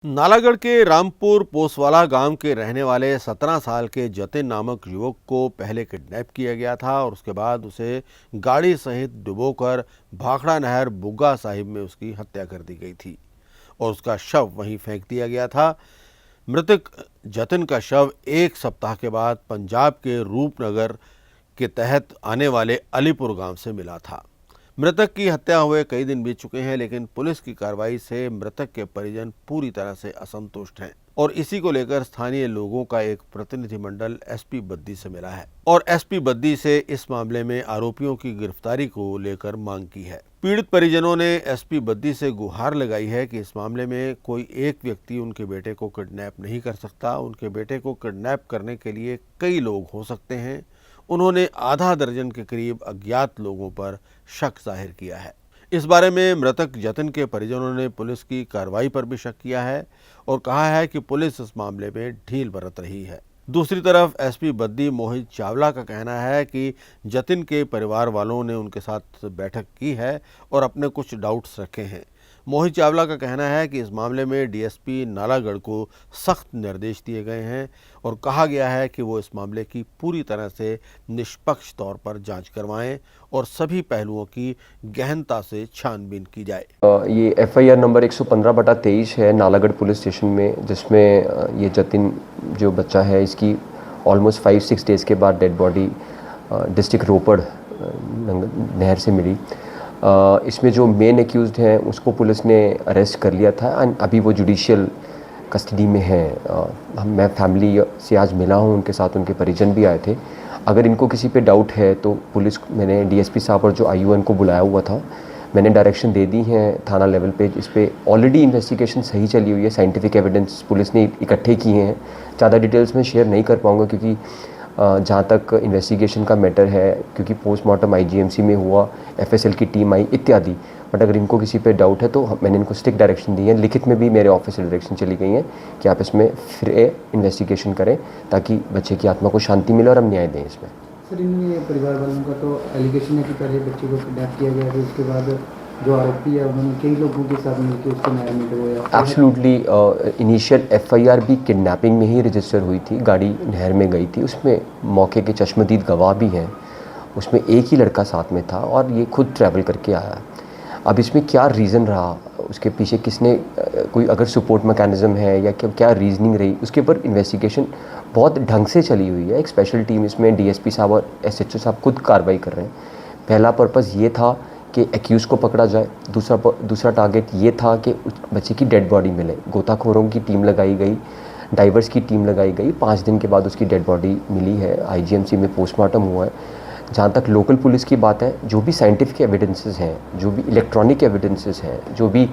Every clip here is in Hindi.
नालागढ़ के रामपुर पोसवाला गांव के रहने वाले 17 साल के जतिन नामक युवक को पहले किडनैप किया गया था और उसके बाद उसे गाड़ी सहित डुबोकर भाखड़ा नहर बुग्गा साहिब में उसकी हत्या कर दी गई थी और उसका शव वहीं फेंक दिया गया था। मृतक जतिन का शव एक सप्ताह के बाद पंजाब के रूपनगर के तहत आने वाले अलीपुर गांव से मिला था। मृतक की हत्या हुए कई दिन बीत चुके हैं, लेकिन पुलिस की कार्रवाई से मृतक के परिजन पूरी तरह से असंतुष्ट हैं और इसी को लेकर स्थानीय लोगों का एक प्रतिनिधिमंडल एसपी बद्दी से मिला है और एसपी बद्दी से इस मामले में आरोपियों की गिरफ्तारी को लेकर मांग की है। पीड़ित परिजनों ने एसपी बद्दी से गुहार लगाई है कि इस मामले में कोई एक व्यक्ति उनके बेटे को किडनैप नहीं कर सकता। उनके बेटे को किडनैप करने के लिए कई लोग हो सकते हैं। उन्होंने आधा दर्जन के करीब अज्ञात लोगों पर शक जाहिर किया है। इस बारे में मृतक जतिन के परिजनों ने पुलिस की कार्रवाई पर भी शक किया है और कहा है कि पुलिस इस मामले में ढील बरत रही है। दूसरी तरफ एसपी बद्दी मोहित चावला का कहना है कि जतिन के परिवार वालों ने उनके साथ बैठक की है और अपने कुछ डाउट्स रखे हैं। मोहित चावला का कहना है कि इस मामले में डीएसपी नालागढ़ को सख्त निर्देश दिए गए हैं और कहा गया है कि वो इस मामले की पूरी तरह से निष्पक्ष तौर पर जांच करवाएं और सभी पहलुओं की गहनता से छानबीन की जाए। ये एफआईआर नंबर 115/23 है नालागढ़ पुलिस स्टेशन में, जिसमें ये जतिन जो बच्चा है इसकी ऑलमोस्ट 5-6 डेज़ के बाद डेड बॉडी डिस्ट्रिक्ट रोपड़ नहर से मिली। इसमें जो मेन एक्यूज्ड हैं उसको पुलिस ने अरेस्ट कर लिया था एंड अभी वो जुडिशियल कस्टडी में है। मैं फैमिली से आज मिला हूँ, उनके साथ उनके परिजन भी आए थे। अगर इनको किसी पे डाउट है तो पुलिस, मैंने डीएसपी साहब और जो आईओ को बुलाया हुआ था, मैंने डायरेक्शन दे दी हैं थाना लेवल पे। इस पर ऑलरेडी इन्वेस्टिगेशन सही चली हुई है, साइंटिफिक एविडेंस पुलिस ने इकट्ठे किए हैं। ज़्यादा डिटेल्स में शेयर नहीं कर पाऊँगा क्योंकि जहाँ तक इन्वेस्टिगेशन का मैटर है, क्योंकि पोस्टमार्टम आईजीएमसी में हुआ, एफएसएल की टीम आई इत्यादि। बट अगर इनको किसी पे डाउट है तो मैंने इनको स्ट्रिक्ट डायरेक्शन दी है, लिखित में भी मेरे ऑफिस से डायरेक्शन चली गई है कि आप इसमें फिर इन्वेस्टिगेशन करें ताकि बच्चे की आत्मा को शांति मिले और हम न्याय दें इसमें। सर, इनमें परिवार वालों का तो एलिगेशन है कि पहले बच्चे को किडनैप किया गया, फिर उसके बाद जो आरोपी है उन्होंने कई लोगों के साथ मिलकर उसको नहर में डुबोया। एब्सोल्युटली इनिशियल एफआईआर भी किडनैपिंग में ही रजिस्टर हुई थी, गाड़ी नहर में गई थी, उसमें मौके के चश्मदीद गवाह भी हैं। उसमें एक ही लड़का साथ में था और ये खुद ट्रैवल करके आया। अब इसमें क्या रीज़न रहा, उसके पीछे किसने, कोई अगर सपोर्ट मैकेनिज़्म है या क्या रीजनिंग रही, उसके ऊपर इन्वेस्टिगेशन बहुत ढंग से चली हुई है। एक स्पेशल टीम इसमें डीएसपी साहब और एसएचओ साहब खुद कार्रवाई कर रहे हैं। पहला पर्पज़ ये था कि एक्यूज़ को पकड़ा जाए, दूसरा टारगेट ये था कि बच्चे की डेड बॉडी मिले। गोताखोरों की टीम लगाई गई, डाइवर्स की टीम लगाई गई। 5 दिन के बाद उसकी डेड बॉडी मिली है, आईजीएमसी में पोस्टमार्टम हुआ है। जहाँ तक लोकल पुलिस की बात है, जो भी साइंटिफिक एविडेंसेस हैं, जो भी इलेक्ट्रॉनिक एविडेंसेस हैं, जो भी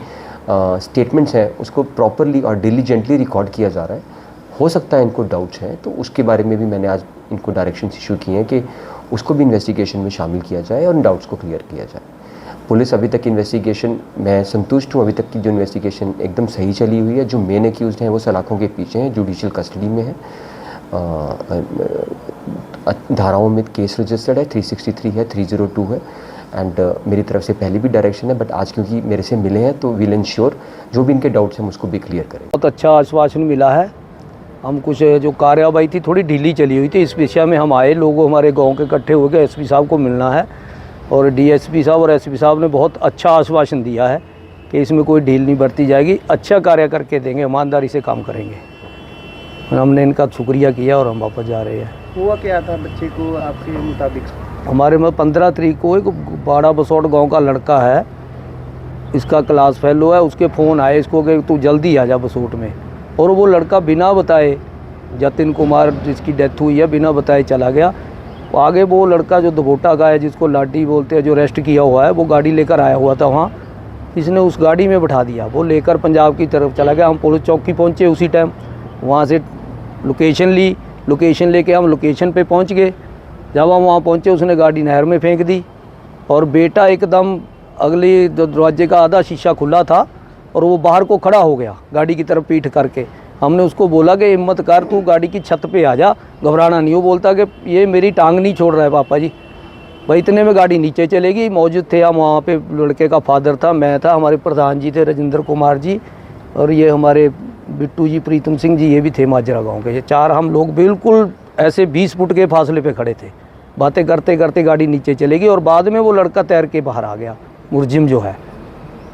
स्टेटमेंट्स हैं, उसको प्रॉपरली और डिलीजेंटली रिकॉर्ड किया जा रहा है। हो सकता है इनको डाउट्स हैं तो उसके बारे में भी मैंने आज इनको डायरेक्शंस इशू किए हैं कि उसको भी इन्वेस्टिगेशन में शामिल किया जाए और इन डाउट्स को क्लियर किया जाए। पुलिस अभी तक इन्वेस्टिगेशन, मैं संतुष्ट हूँ, अभी तक की जो इन्वेस्टिगेशन एकदम सही चली हुई है। जो मेन एक्यूज्ड हैं वो सलाखों के पीछे हैं, जुडिशियल कस्टडी में है। धाराओं में केस रजिस्टर्ड है, 363 है, 302 है एंड मेरी तरफ से पहले भी डायरेक्शन है, बट आज क्योंकि मेरे से मिले हैं तो विल इंश्योर जो भी इनके डाउट्स हैं हम उसको भी क्लियर करें। बहुत अच्छा आश्वासन मिला है। हम कुछ जो कार्यवाही थी थोड़ी ढीली चली हुई थी, इस विषय में हम आए, लोग हमारे गांव के इकट्ठे हो गए, एसपी साहब को मिलना है और डीएसपी साहब और एसपी साहब ने बहुत अच्छा आश्वासन दिया है कि इसमें कोई ढील नहीं बरती जाएगी, अच्छा कार्य करके देंगे, ईमानदारी से काम करेंगे। हमने इनका शुक्रिया किया और हम वापस जा रहे हैं। हुआ क्या था बच्चे को आपके मुताबिक? हमारे में 15 तारीख को एक बाड़ा बसौट गांव का लड़का है, इसका क्लास फेलो है, उसके फ़ोन आए इसको कि तू जल्दी आ जा बसौट में, और वो लड़का बिना बताए, जतिन कुमार जिसकी डेथ हुई है, बिना बताए चला गया। आगे वो लड़का जो दुबोटा का है, जिसको लाठी बोलते हैं, जो अरेस्ट किया हुआ है, वो गाड़ी लेकर आया हुआ था वहाँ, इसने उस गाड़ी में बैठा दिया, वो लेकर पंजाब की तरफ चला गया। हम पुलिस चौकी पहुँचे उसी टाइम, वहाँ से लोकेशन लेके हम लोकेशन पे पहुँच गए। जब हम वहाँ पहुँचे उसने गाड़ी नहर में फेंक दी और बेटा एकदम अगले दरवाजे का आधा शीशा खुला था और वो बाहर को खड़ा हो गया गाड़ी की तरफ पीठ करके। हमने उसको बोला कि हिम्मत कर, तू गाड़ी की छत पे आ जा, घबराना नहीं। वो बोलता कि ये मेरी टांग नहीं छोड़ रहा है पापा जी। भाई इतने में गाड़ी नीचे चलेगी। मौजूद थे हम वहाँ पे, लड़के का फादर था, मैं था, हमारे प्रधान जी थे राजेंद्र कुमार जी, और ये हमारे बिट्टू जी, प्रीतम सिंह जी, ये भी थे माजरा गांव के। ये 4 हम लोग बिल्कुल ऐसे 20 फुट के फासले पे खड़े थे। बातें करते करते गाड़ी नीचे चलेगी और बाद में वो लड़का तैर के बाहर आ गया, मुर्जिम जो है।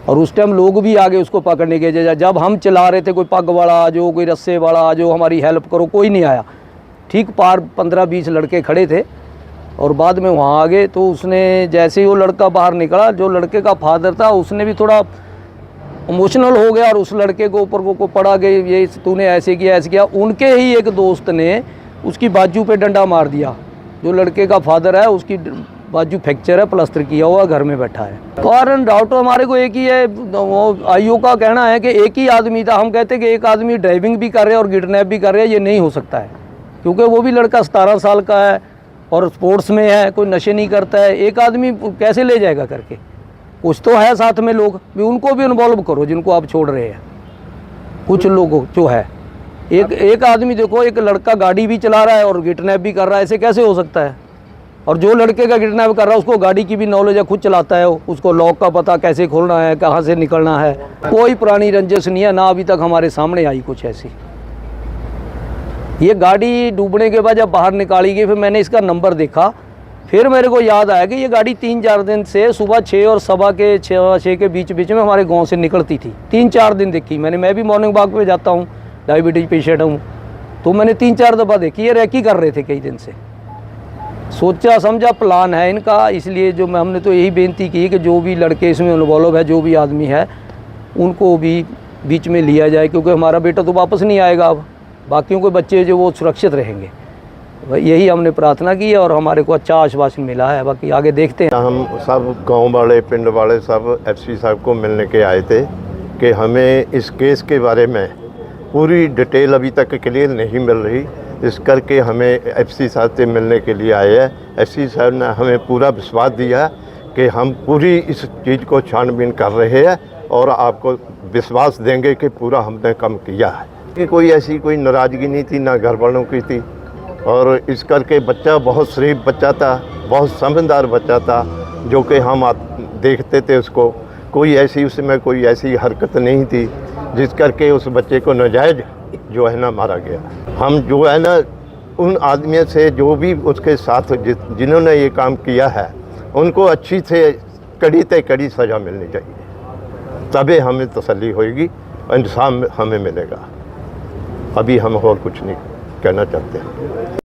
और उस टाइम लोग भी आगे उसको पकड़ने के, जब हम चला रहे थे, कोई पग वाला आ जाओ, कोई रस्से वाला आ जाओ, हमारी हेल्प करो, कोई नहीं आया। ठीक पार 15-20 लड़के खड़े थे और बाद में वहाँ आ गए। तो उसने जैसे ही वो लड़का बाहर निकला, जो लड़के का फादर था उसने भी थोड़ा इमोशनल हो गया और उस लड़के को ऊपर को पड़ा गया, ये तूने ऐसे किया ऐसे किया। उनके ही एक दोस्त ने उसकी बाजू पे डंडा मार दिया। जो लड़के का फादर है उसकी बाजू फ्रैक्चर है, प्लास्टर किया हुआ, घर में बैठा है। कारण डाउट तो हमारे को एक ही है, वो आईओ का कहना है कि एक ही आदमी था। हम कहते हैं कि एक आदमी ड्राइविंग भी कर रहे हैं और किडनैप भी कर रहे हैं, ये नहीं हो सकता है, क्योंकि वो भी लड़का 17 साल का है और स्पोर्ट्स में है, कोई नशे नहीं करता है। एक आदमी कैसे ले जाएगा करके? कुछ तो है साथ में लोग भी, उनको भी इन्वॉल्व करो जिनको आप छोड़ रहे हैं। कुछ लोगों जो है, एक आदमी देखो, एक लड़का गाड़ी भी चला रहा है और किडनैप भी कर रहा है, ऐसे कैसे हो सकता है? और जो लड़के का किडनैप कर रहा है उसको गाड़ी की भी नॉलेज है, खुद चलाता है, उसको लॉक का पता कैसे खोलना है, कहाँ से निकलना है। कोई पुरानी रंजिश नहीं है, ना अभी तक हमारे सामने आई कुछ ऐसी। ये गाड़ी डूबने के बाद जब बाहर निकाली गई, फिर मैंने इसका नंबर देखा, फिर मेरे को याद आया कि ये गाड़ी 3-4 दिन से सुबह 6 और सवा के 6 के बीच में हमारे गांव से निकलती थी। 3-4 दिन देखी मैंने। मैं भी मॉर्निंग वॉक पे जाता हूँ, डायबिटीज पेशेंट हूँ, तो मैंने 3-4 दफ़ा देखी। ये रैकी कर रहे थे कई दिन से। सोचा समझा प्लान है इनका, इसलिए जो हमने तो यही बेनती की कि जो भी लड़के इसमें इन्वॉल्व है, जो भी आदमी है, उनको भी बीच में लिया जाए, क्योंकि हमारा बेटा तो वापस नहीं आएगा। अब बाकियों के बच्चे जो वो सुरक्षित रहेंगे, यही हमने प्रार्थना की है और हमारे को अच्छा आश्वासन मिला है। बाकी आगे देखते हैं। हम सब गांव वाले, पिंड वाले सब एफसी साहब को मिलने के आए थे कि हमें इस केस के बारे में पूरी डिटेल अभी तक क्लियर नहीं मिल रही, इस करके हमें एफसी साहब से मिलने के लिए आए हैं। एफसी साहब ने हमें पूरा विश्वास दिया कि हम पूरी इस चीज़ को छानबीन कर रहे हैं और आपको विश्वास देंगे कि पूरा हमने काम किया है। कि कोई ऐसी कोई नाराज़गी नहीं थी, ना घर वालों की थी। और इस करके बच्चा बहुत शरीफ बच्चा था, बहुत समझदार बच्चा था, जो कि हम देखते थे उसको। कोई ऐसी उसमें कोई ऐसी हरकत नहीं थी जिस करके उस बच्चे को नाजायज़ जो है ना मारा गया। हम जो है ना उन आदमियों से, जो भी उसके साथ जिन्होंने ये काम किया है, उनको अच्छी से कड़ी सज़ा मिलनी चाहिए, तभी हमें तसल्ली होएगी, इंसाफ हमें मिलेगा। अभी हम और कुछ नहीं कहना चाहते हैं।